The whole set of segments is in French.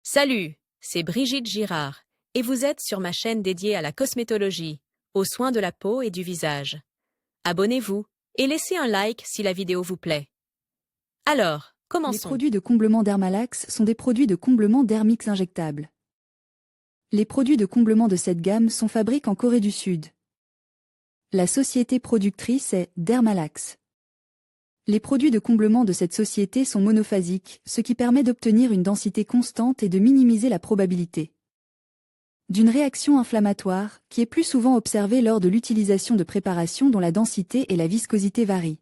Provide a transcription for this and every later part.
Salut, c'est Brigitte Girard, et vous êtes sur ma chaîne dédiée à la cosmétologie, aux soins de la peau et du visage. Abonnez-vous et laissez un like si la vidéo vous plaît. Alors, Les commençons. produits de comblement Dermalax sont des produits de comblement dermix injectables. Les produits de comblement de cette gamme sont fabriqués en Corée du Sud. La société productrice est Dermalax. Les produits de comblement de cette société sont monophasiques, ce qui permet d'obtenir une densité constante et de minimiser la probabilité d'une réaction inflammatoire, qui est plus souvent observée lors de l'utilisation de préparations dont la densité et la viscosité varient.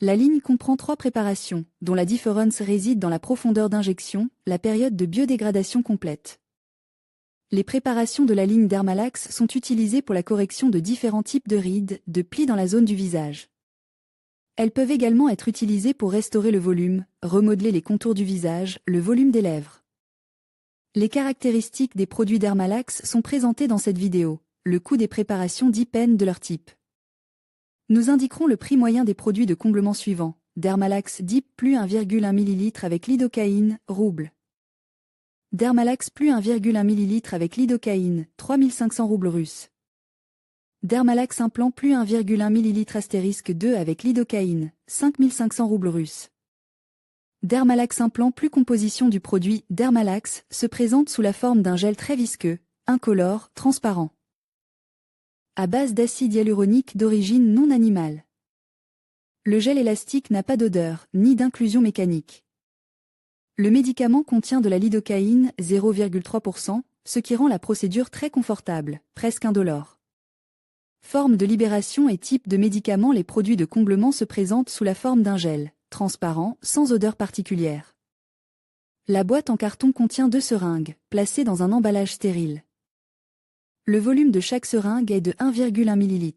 La ligne comprend 3 préparations, dont la différence réside dans la profondeur d'injection, la période de biodégradation complète. Les préparations de la ligne Dermalax sont utilisées pour la correction de différents types de rides, de plis dans la zone du visage. Elles peuvent également être utilisées pour restaurer le volume, remodeler les contours du visage, le volume des lèvres. Les caractéristiques des produits Dermalax sont présentées dans cette vidéo, le coût des préparations dépend de leur type. Nous indiquerons le prix moyen des produits de comblement suivants. Dermalax Deep plus 1,1 ml avec lidocaïne, roubles. Dermalax plus 1,1 ml avec lidocaïne, 3500 roubles russes. Dermalax implant plus 1,1 ml astérisque 2 avec lidocaïne, 5500 roubles russes. Dermalax implant plus composition du produit Dermalax se présente sous la forme d'un gel très visqueux, incolore, transparent, à base d'acide hyaluronique d'origine non animale. Le gel élastique n'a pas d'odeur, ni d'inclusion mécanique. Le médicament contient de la lidocaïne, 0,3%, ce qui rend la procédure très confortable, presque indolore. Forme de libération et type de médicament. Les produits de comblement se présentent sous la forme d'un gel, transparent, sans odeur particulière. La boîte en carton contient 2 seringues, placées dans un emballage stérile. Le volume de chaque seringue est de 1,1 ml.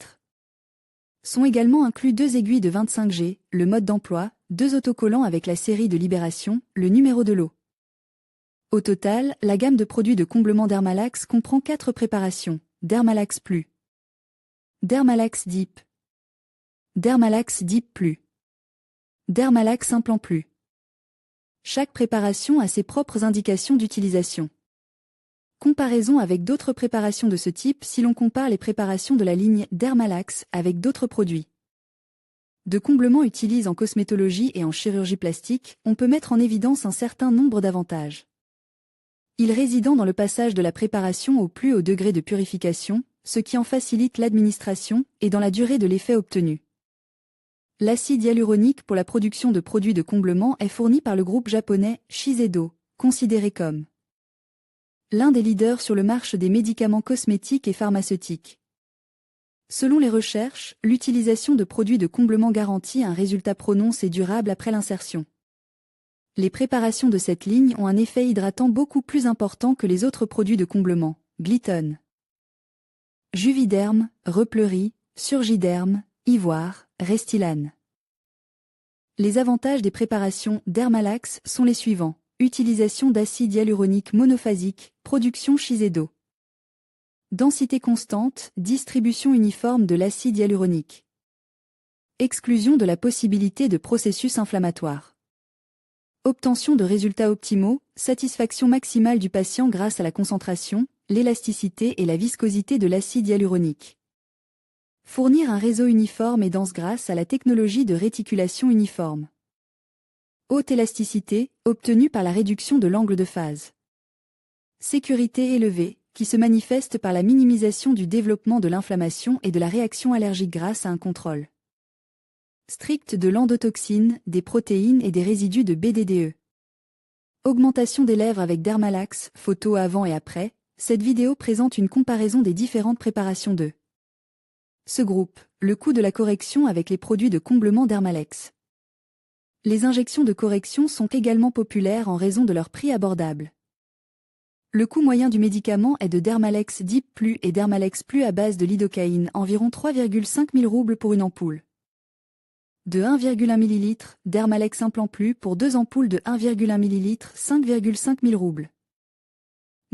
Sont également inclus 2 aiguilles de 25G, le mode d'emploi, 2 autocollants avec la série de libération, le numéro de lot. Au total, la gamme de produits de comblement Dermalax comprend 4 préparations, Dermalax Plus, Dermalax Deep, Dermalax Deep Plus, Dermalax Implant Plus. Chaque préparation a ses propres indications d'utilisation. Comparaison avec d'autres préparations de ce type si l'on compare les préparations de la ligne Dermalax avec d'autres produits de comblement utilisés en cosmétologie et en chirurgie plastique, on peut mettre en évidence un certain nombre d'avantages. Ils résidant dans le passage de la préparation au plus haut degré de purification, ce qui en facilite l'administration, et dans la durée de l'effet obtenu. L'acide hyaluronique pour la production de produits de comblement est fourni par le groupe japonais Shiseido, considéré comme l'un des leaders sur le marché des médicaments cosmétiques et pharmaceutiques. Selon les recherches, l'utilisation de produits de comblement garantit un résultat prononcé et durable après l'insertion. Les préparations de cette ligne ont un effet hydratant beaucoup plus important que les autres produits de comblement, Gliton, Juvederm, Repleury, Surgiderm, Ivoire, Restylane. Les avantages des préparations Dermalax sont les suivants. Utilisation d'acide hyaluronique monophasique, production Shiseido. Densité constante, distribution uniforme de l'acide hyaluronique. Exclusion de la possibilité de processus inflammatoires. Obtention de résultats optimaux, satisfaction maximale du patient grâce à la concentration, l'élasticité et la viscosité de l'acide hyaluronique. Fournir un réseau uniforme et dense grâce à la technologie de réticulation uniforme. Haute élasticité, obtenue par la réduction de l'angle de phase. Sécurité élevée, qui se manifeste par la minimisation du développement de l'inflammation et de la réaction allergique grâce à un contrôle strict de l'endotoxine, des protéines et des résidus de BDDE. Augmentation des lèvres avec Dermalax, photo avant et après. Cette vidéo présente une comparaison des différentes préparations de ce groupe, le coût de la correction avec les produits de comblement Dermalax. Les injections de correction sont également populaires en raison de leur prix abordable. Le coût moyen du médicament est de Dermalax Deep Plus et Dermalax Plus à base de lidocaïne, environ 3,5 000 roubles pour une ampoule. De 1,1 ml, Dermalax Implant Plus pour 2 ampoules de 1,1 ml, 5,5 000 roubles.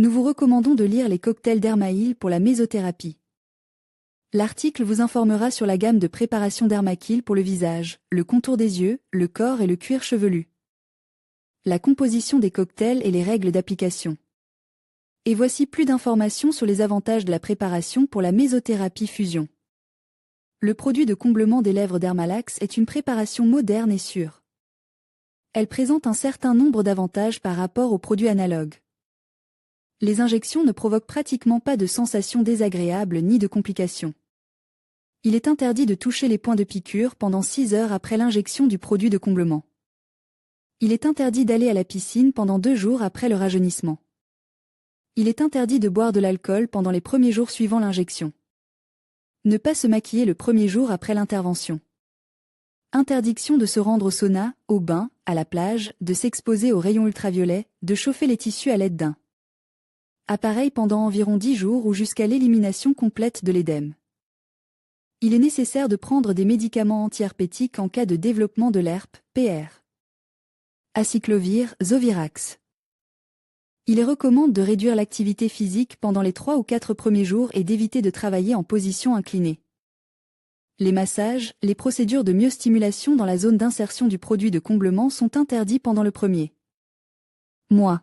Nous vous recommandons de lire les cocktails Dermaheal pour la mésothérapie. L'article vous informera sur la gamme de préparations Dermakill pour le visage, le contour des yeux, le corps et le cuir chevelu. la composition des cocktails et les règles d'application. Et voici plus d'informations sur les avantages de la préparation pour la mésothérapie fusion. Le produit de comblement des lèvres Dermalax est une préparation moderne et sûre. Elle présente un certain nombre d'avantages par rapport aux produits analogues. Les injections ne provoquent pratiquement pas de sensations désagréables ni de complications. Il est interdit de toucher les points de piqûre pendant 6 heures après l'injection du produit de comblement. Il est interdit d'aller à la piscine pendant 2 jours après le rajeunissement. Il est interdit de boire de l'alcool pendant les premiers jours suivant l'injection. Ne pas se maquiller le premier jour après l'intervention. Interdiction de se rendre au sauna, au bain, à la plage, de s'exposer aux rayons ultraviolets, de chauffer les tissus à l'aide d'un appareil pendant environ 10 jours ou jusqu'à l'élimination complète de l'édème. Il est nécessaire de prendre des médicaments antiherpétiques en cas de développement de l'herpe, PR. Acyclovir, Zovirax. Il recommande de réduire l'activité physique pendant les 3 ou 4 premiers jours et d'éviter de travailler en position inclinée. Les massages, les procédures de myostimulation dans la zone d'insertion du produit de comblement sont interdits pendant le premier mois.